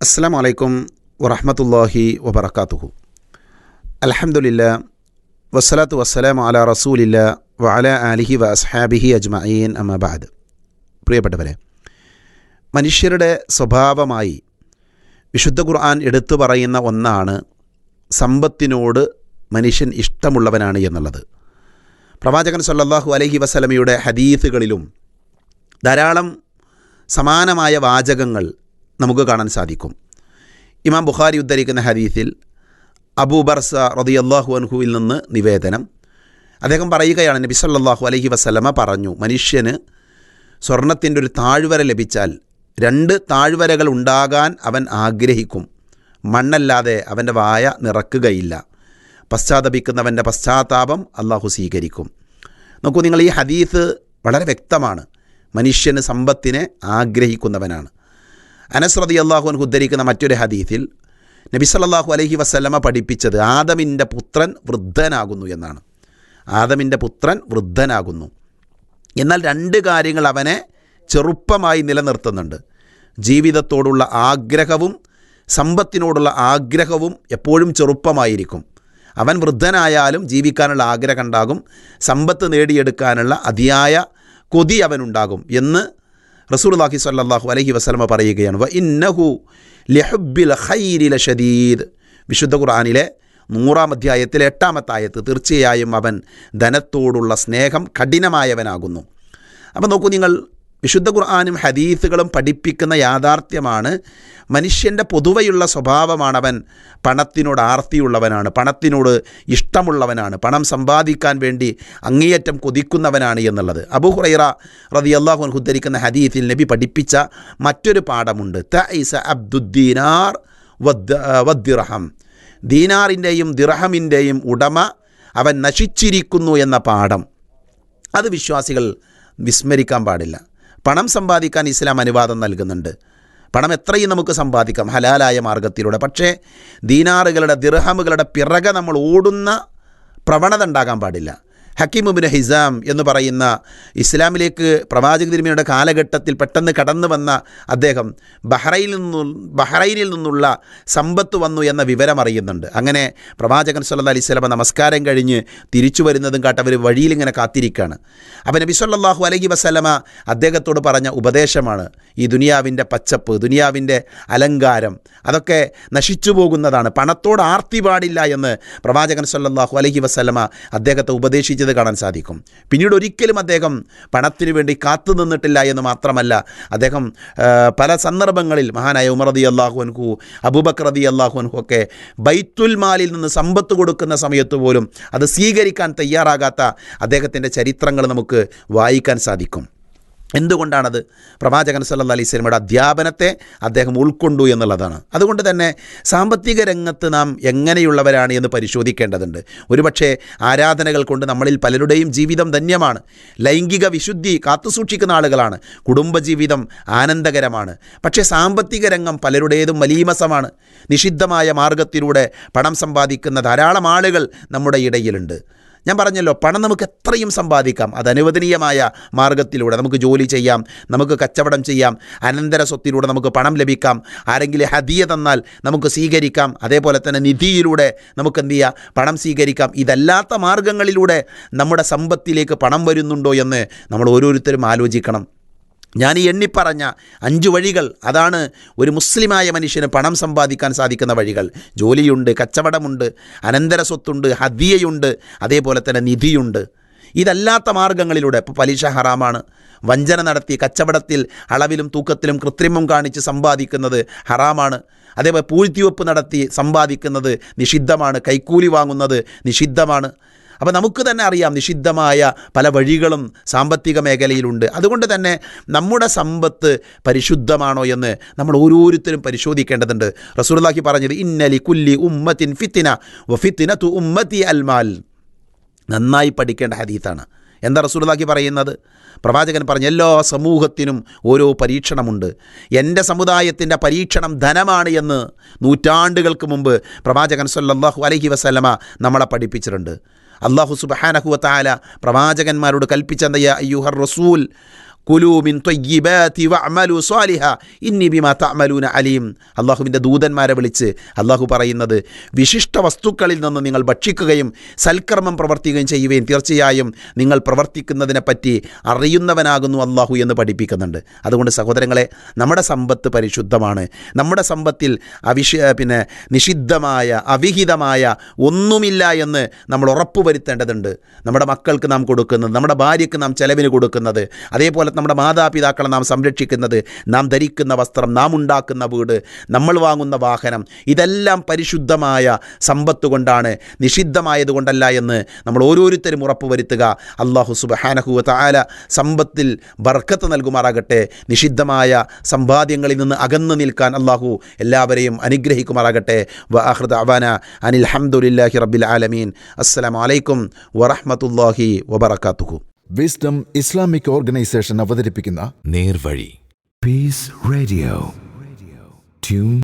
അസ്സലാമു അലൈക്കും വറഹ്മത്തുള്ളാഹി വബറകാതുഹു. അൽഹംദുലില്ലാ വസ്സലാത്തു വസ്സലാമു അലാ റസൂലില്ലാ വഅലാ ആലിഹി വഅസ്ഹാബിഹി അജ്മഈൻ അമ്മാ ബഅദ്. പ്രിയപ്പെട്ടവരെ, മനുഷ്യരുടെ സ്വഭാവമായി വിശുദ്ധ ഖുർആൻ എടുത്തു പറയുന്ന ഒന്നാണ് സമ്പത്തിനോട് മനുഷ്യൻ ഇഷ്ടമുള്ളവനാണ് എന്നുള്ളത്. പ്രവാചകൻ സല്ലല്ലാഹു അലൈഹി വസല്ലമയുടെ ഹദീസുകളിലും ധാരാളം സമാനമായ വാചകങ്ങൾ നമുക്ക് കാണാൻ സാധിക്കും. ഇമാം ബുഖാരി ഉദ്ധരിക്കുന്ന ഹദീസിൽ അബൂ ബർസ റളിയല്ലാഹു അൻഹുവിൽ നിന്ന് നിവേദനം, അദ്ദേഹം പറയുകയാണ്, നബി സല്ലല്ലാഹു അലൈഹി വസല്ലമ പറഞ്ഞു, മനുഷ്യന് സ്വർണത്തിൻ്റെ ഒരു താഴ്വര ലഭിച്ചാൽ 2 താഴ്വരകൾ ഉണ്ടാകാൻ അവൻ ആഗ്രഹിക്കും. മണ്ണല്ലാതെ അവൻ്റെ വായ നിറക്കുകയില്ല. പശ്ചാത്തപിക്കുന്നവൻ്റെ പശ്ചാത്താപം അള്ളാഹു സ്വീകരിക്കും. നോക്കൂ, നിങ്ങൾ ഈ ഹദീസ് വളരെ വ്യക്തമാണ്. മനുഷ്യന് സമ്പത്തിനെ ആഗ്രഹിക്കുന്നവനാണ്. അനസ് റളിയല്ലാഹു അൻഹു ഉദ്ധരിക്കുന്ന മറ്റൊരു ഹദീസിൽ നബി സല്ലല്ലാഹു അലൈഹി വസല്ലമ പഠിപ്പിച്ചത് ആദമിൻ്റെ പുത്രൻ വൃദ്ധനാകുന്നു എന്നാണ്. ആദമിൻ്റെ പുത്രൻ വൃദ്ധനാകുന്നു. എന്നാൽ 2 കാര്യങ്ങൾ അവനെ ചെറുപ്പമായി നിലനിർത്തുന്നുണ്ട്. ജീവിതത്തോടുള്ള ആഗ്രഹവും സമ്പത്തിനോടുള്ള ആഗ്രഹവും എപ്പോഴും ചെറുപ്പമായിരിക്കും. അവൻ വൃദ്ധനായാലും ജീവിക്കാനുള്ള ആഗ്രഹം ഉണ്ടാകും, സമ്പത്ത് നേടിയെടുക്കാനുള്ള അതിയായ കൊതി അവനുണ്ടാകും എന്ന് റസൂലുള്ളാഹി സ്വല്ലല്ലാഹു അലൈഹി വസല്ലമ പറയുകയാണ്. വ ഇന്നഹു ലിഹുബ്ബിൽ ഖൈരി ലശദീദ്. വിശുദ്ധ ഖുർആനിലെ 100-ാം അധ്യായത്തിലെ 8-ാമത്തെ ആയത്ത്, തീർച്ചയായും അവൻ ധനത്തോടുള്ള സ്നേഹം കഠിനമായവനാകുന്നു. അപ്പോൾ നോക്കൂ നിങ്ങൾ, വിശുദ്ധ ഖുർആനും ഹദീസുകളും പഠിപ്പിക്കുന്ന യാഥാർത്ഥ്യമാണ്. മനുഷ്യൻ്റെ പൊതുവെയുള്ള സ്വഭാവമാണ് അവൻ പണത്തിനോട് ആർത്തിയുള്ളവനാണ്, പണത്തിനോട് ഇഷ്ടമുള്ളവനാണ്, പണം സമ്പാദിക്കാൻ വേണ്ടി അങ്ങേയറ്റം കൊതിക്കുന്നവനാണ് എന്നുള്ളത്. അബൂ ഹുറൈറ റളിയല്ലാഹു അൻഹു ഉദ്ധരിക്കുന്ന ഹദീസിൽ നബി പഠിപ്പിച്ച മറ്റൊരു പാഠമുണ്ട്. തഈസ അബ്ദുദ്ദീനാർ വദ്ദിർഹം. ദീനാറിൻ്റെയും ദിർഹമിൻ്റെയും ഉടമ അവൻ നശിച്ചിരിക്കുന്നു എന്ന പാഠം. അത് വിശ്വാസികൾ വിസ്മരിക്കാൻ പാടില്ല. പണം സമ്പാദിക്കാൻ ഇസ്ലാം അനുവാദം നൽകുന്നുണ്ട്. പണം എത്രയും നമുക്ക് സമ്പാദിക്കാം ഹലാലായ മാർഗത്തിലൂടെ. പക്ഷേ ദീനാറുകളുടെ ദിർഹമുകളുടെ പിറകെ നമ്മൾ ഓടുന്ന പ്രവണത ഉണ്ടാകാൻ പാടില്ല. ഹക്കീം ഇബ്നു ഹിസാം എന്ന് പറയുന്ന ഇസ്ലാമിലേക്ക് പ്രവാചക തിരുമേനിയുടെ കാലഘട്ടത്തിൽ പെട്ടെന്ന് കടന്നു വന്ന അദ്ദേഹം ബഹ്റൈനിൽ നിന്നുള്ള സമ്പത്ത് വന്നു എന്ന വിവരം അറിയുന്നുണ്ട്. അങ്ങനെ പ്രവാചകൻ സല്ലല്ലാഹു അലൈഹി വസല്ലം നമസ്കാരം കഴിഞ്ഞ് തിരിച്ചു വരുന്നതും കാട്ട് അവർ വഴിയിലിങ്ങനെ കാത്തിരിക്കുകയാണ്. അപ്പോൾ നബി സല്ലല്ലാഹു അലൈഹി വസല്ലമ അദ്ദേഹത്തോട് പറഞ്ഞ ഉപദേശമാണ്, ഈ ദുനിയാവിൻ്റെ പച്ചപ്പ്, ദുനിയാവിൻ്റെ അലങ്കാരം അതൊക്കെ നശിച്ചു പോകുന്നതാണ്, പണത്തോട് ആർത്തി പാടില്ല എന്ന് പ്രവാചകൻ സല്ലല്ലാഹു അലൈഹി വസല്ലമ അദ്ദേഹത്തെ ഉപദേശിച്ചത് കാണാൻ സാധിക്കും. പിന്നീട് ഒരിക്കലും അദ്ദേഹം പണത്തിന് വേണ്ടി കാത്തു നിന്നിട്ടില്ല എന്ന് മാത്രമല്ല, അദ്ദേഹം പല സന്ദർഭങ്ങളിൽ മഹാനായ ഉമർ റളിയല്ലാഹു അൻഹു, അബൂബക്കർ റളിയല്ലാഹു അൻഹു ഒക്കെ ബൈത്തുൽ മാലിൽ നിന്ന് സമ്പത്ത് കൊടുക്കുന്ന സമയത്ത് പോലും അത് സ്വീകരിക്കാൻ തയ്യാറാകാത്ത അദ്ദേഹത്തിൻ്റെ ചരിത്രങ്ങൾ നമുക്ക് വായിക്കാൻ സാധിക്കും. എന്തുകൊണ്ടാണത്? പ്രവാചകൻ സല്ലല്ലാഹു അലൈഹി വസല്ലമയുടെ അധ്യാപനത്തെ അദ്ദേഹം ഉൾക്കൊണ്ടു എന്നുള്ളതാണ്. അതുകൊണ്ട് തന്നെ സാമ്പത്തിക രംഗത്ത് നാം എങ്ങനെയുള്ളവരാണ് എന്ന് പരിശോധിക്കേണ്ടതുണ്ട്. ഒരുപക്ഷെ ആരാധനകൾ കൊണ്ട് നമ്മളിൽ പലരുടെയും ജീവിതം ധന്യമാണ്, ലൈംഗിക വിശുദ്ധി കാത്തുസൂക്ഷിക്കുന്ന ആളുകളാണ്, കുടുംബജീവിതം ആനന്ദകരമാണ്. പക്ഷേ സാമ്പത്തിക രംഗം പലരുടേതും മലീമസമാണ്. നിഷിദ്ധമായ മാർഗത്തിലൂടെ പണം സമ്പാദിക്കുന്ന ധാരാളം ആളുകൾ നമ്മുടെ ഇടയിലുണ്ട്. ഞാൻ പറഞ്ഞല്ലോ, പണം നമുക്ക് എത്രയും സമ്പാദിക്കാം. അത് അനുവദനീയമായ മാർഗത്തിലൂടെ നമുക്ക് ജോലി ചെയ്യാം, നമുക്ക് കച്ചവടം ചെയ്യാം, അനന്തര സ്വത്തിലൂടെ നമുക്ക് പണം ലഭിക്കാം, ആരെങ്കിലും ഹദിയ തന്നാൽ നമുക്ക് സ്വീകരിക്കാം, അതേപോലെ തന്നെ നിധിയിലൂടെ നമുക്ക് എന്ത് ചെയ്യാം, പണം സ്വീകരിക്കാം. ഇതല്ലാത്ത മാർഗങ്ങളിലൂടെ നമ്മുടെ സമ്പത്തിലേക്ക് പണം വരുന്നുണ്ടോ എന്ന് നമ്മൾ ഓരോരുത്തരും ആലോചിക്കണം. ഞാൻ ഈ എണ്ണിപ്പറഞ്ഞ 5 വഴികൾ, അതാണ് ഒരു മുസ്ലിമായ മനുഷ്യന് പണം സമ്പാദിക്കാൻ സാധിക്കുന്ന വഴികൾ. ജോലിയുണ്ട്, കച്ചവടമുണ്ട്, അനന്തര സ്വത്തുണ്ട്, ഹദിയയുണ്ട്, അതേപോലെ തന്നെ നിധിയുണ്ട്. ഇതല്ലാത്ത മാർഗങ്ങളിലൂടെ, ഇപ്പോൾ പലിശ ഹറാമാണ്, വഞ്ചന നടത്തി കച്ചവടത്തിൽ അളവിലും തൂക്കത്തിലും കൃത്രിമം കാണിച്ച് സമ്പാദിക്കുന്നത് ഹറാമാണ്, അതേപോലെ പൂഴ്ത്തിവെപ്പ് നടത്തി സമ്പാദിക്കുന്നത് നിഷിദ്ധമാണ്, കൈക്കൂലി വാങ്ങുന്നത് നിഷിദ്ധമാണ്. അപ്പോൾ നമുക്ക് തന്നെ അറിയാം, നിഷിദ്ധമായ പല വഴികളും സാമ്പത്തിക മേഖലയിലുണ്ട്. അതുകൊണ്ട് തന്നെ നമ്മുടെ സമ്പത്ത് പരിശുദ്ധമാണോ എന്ന് നമ്മൾ ഓരോരുത്തരും പരിശോധിക്കേണ്ടതുണ്ട്. റസൂലുള്ളാഹി പറഞ്ഞത്, ഇന്നലി കുല്ലി ഉമ്മത്തിൻ ഫിത്ന വഫിത്നതു ഉമ്മത്തി അൽമാൽ. നന്നായി പഠിക്കേണ്ട ഹദീസാണ്. എന്താ റസൂലുള്ളാഹി പറയുന്നത്? പ്രവാചകൻ പറഞ്ഞു, എല്ലാ സമൂഹത്തിനും ഓരോ പരീക്ഷണമുണ്ട്. എൻ്റെ സമുദായത്തിൻ്റെ പരീക്ഷണം ധനമാണ് എന്ന് നൂറ്റാണ്ടുകൾക്ക് മുമ്പ് പ്രവാചകൻ സല്ലല്ലാഹു അലൈഹി വസല്ലമ നമ്മളെ പഠിപ്പിച്ചിട്ടുണ്ട്. അല്ലാഹു സുബ്ഹാനഹു വ തആല പ്രവാചകന്മാരോട് കൽപ്പിച്ചെന്ന യാ അയ്യുഹർ റസൂൽ കുലൂ മിൻ ത്വയ്യിബാതി വഅമലു സ്വാലിഹ ഇന്നി ബിമാ തഅമലൂന അലീം. അള്ളാഹുവിൻ്റെ ദൂതന്മാരെ വിളിച്ച് അള്ളാഹു പറയുന്നത്, വിശിഷ്ട വസ്തുക്കളിൽ നിന്ന് നിങ്ങൾ ഭക്ഷിക്കുകയും സൽക്കർമ്മം പ്രവർത്തിക്കുകയും ചെയ്യുകയും തീർച്ചയായും നിങ്ങൾ പ്രവർത്തിക്കുന്നതിനെപ്പറ്റി അറിയുന്നവനാകുന്നു അള്ളാഹു എന്ന് പഠിപ്പിക്കുന്നുണ്ട്. അതുകൊണ്ട് സഹോദരങ്ങളെ, നമ്മുടെ സമ്പത്ത് പരിശുദ്ധമാണ്. നമ്മുടെ സമ്പത്തിൽ നിഷിദ്ധമായ അവിഹിതമായ ഒന്നുമില്ല എന്ന് നമ്മൾ ഉറപ്പുവരുത്തേണ്ടതുണ്ട്. നമ്മുടെ മക്കൾക്ക് നാം കൊടുക്കുന്നത്, നമ്മുടെ ഭാര്യയ്ക്ക് നാം ചെലവിന് കൊടുക്കുന്നത്, അതേപോലെ നമ്മുടെ മാതാപിതാക്കളെ നാം സംരക്ഷിക്കുന്നത്, നാം ധരിക്കുന്ന വസ്ത്രം, നാം ഉണ്ടാക്കുന്ന വീട്, നമ്മൾ വാങ്ങുന്ന വാഹനം, ഇതെല്ലാം പരിശുദ്ധമായ സമ്പത്ത് കൊണ്ടാണ്, നിഷിദ്ധമായതുകൊണ്ടല്ല എന്ന് നമ്മൾ ഓരോരുത്തരും ഉറപ്പുവരുത്തുക. അല്ലാഹു സുബ്ഹാനഹു വ തആല സമ്പത്തിൽ ബർക്കത്ത് നൽകുമാറാകട്ടെ. നിഷിദ്ധമായ സമ്പാദ്യങ്ങളിൽ നിന്ന് അകന്നു നിൽക്കാൻ അല്ലാഹു എല്ലാവരെയും അനുഗ്രഹിക്കുമാറാകട്ടെ. വ ആഖിറു ദഅവാന അനിൽ ഹംദുലില്ലാഹി റബ്ബിൽ ആലമീൻ. അസ്സലാമു അലൈക്കും വറഹ്മത്തുള്ളാഹി വബറകാതുഹു. വിസ്ഡം ഇസ്ലാമിക് ഓർഗനൈസേഷൻ അവതരിപ്പിക്കുന്ന നേർവഴി. Peace Radio. Tune